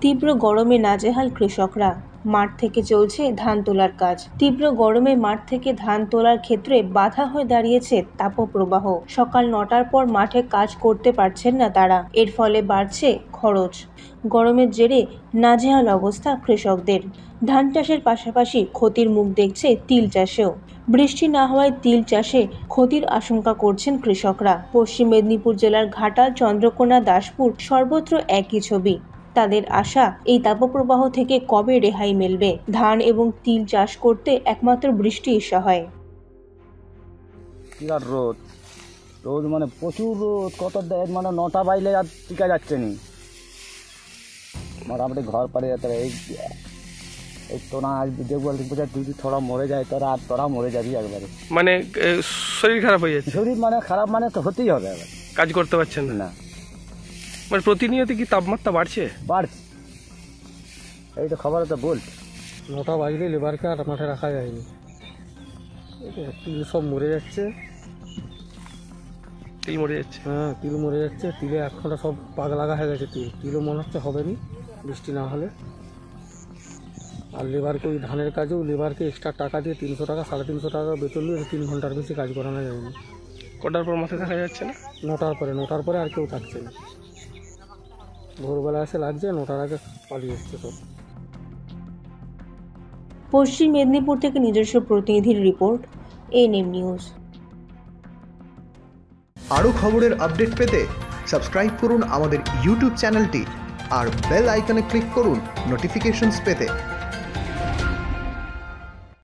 তীব্র গরমে নাজেহাল কৃষকরা, মাঠ থেকে চলছে ধান তোলার কাজ। তীব্র গরমে মাঠ থেকে ধান তোলার ক্ষেত্রে বাধা হয়ে দাঁড়িয়েছে তাপপ্রবাহ। সকাল ৯টার পর মাঠে কাজ করতে পারছেন না তারা, এর ফলে বাড়ছে খরচ। গরমের জেরে নাজেহাল অবস্থা কৃষকদের। ধান চাষের পাশাপাশি ক্ষতির মুখ দেখছে তিল চাষেও। বৃষ্টি না হওয়ায় তিল চাষে ক্ষতির আশঙ্কা করছেন কৃষকরা। পশ্চিম মেদিনীপুর জেলার ঘাটাল, চন্দ্রকোনা, দাসপুর সর্বত্র একই ছবি। তাদের আশা, এই তাপপ্রবাহ থেকে কবে রেহাই মিলবে। ধান এবং তিল চাষ করতে একমাত্র বৃষ্টি সহায়। বিরাট রোদ, রোদ মানে প্রচুর রোদ। কত মানে ৯টা বাজলে আর টিকা যাচ্ছে নি, মোটামুটি ঘর পাড়ে যেতে। এই তোরা দেখবো যদি থোড়া মরে যায় তোরা, আর তোরা মরে যাবি একবারে। মানে শরীর খারাপ হয়ে যাচ্ছে। শরীর মানে খারাপ মানে তো হতেই হবে, এবার কাজ করতে পারছেন না। মানে প্রতিনিয়ত কি তাপমাত্রা বাড়ছে? বাড়ছে, এই তো খবরে তো বলছে। ৯টা বাজলে লেবারকে আর মাঠে রাখা যায়নি, তিল সব মরে যাচ্ছে। তিল মরে যাচ্ছে? হ্যাঁ, তিল মরে যাচ্ছে। তিলে এখনটা সব পাক লাগা হয়ে গেছে। তিলও মনে হচ্ছে হবে নি বৃষ্টি না হলে। আর লেবারকে ওই ধানের কাজেও লেবারকে এক্সট্রা টাকা দিয়ে ৩০০ টাকা ৩৫০ টাকা বেতন দিয়ে ৩ ঘন্টার বেশি কাজ করানো যায়নি। কটার পর মাঠে দেখা যাচ্ছে না? ৯টার পরে আর কেউ থাকছে না। ভোরবেলা এসে লাগছে, ৯টার আগে পালিয়ে এসছে সব। পশ্চিম মেদিনীপুর থেকে নিজস্ব প্রতিনিধির রিপোর্ট, এএনএম নিউজ। আরও খবরের আপডেট পেতে সাবস্ক্রাইব করুন আমাদের ইউটিউব চ্যানেলটি আর বেল আইকনে ক্লিক করুন নোটিফিকেশনস পেতে।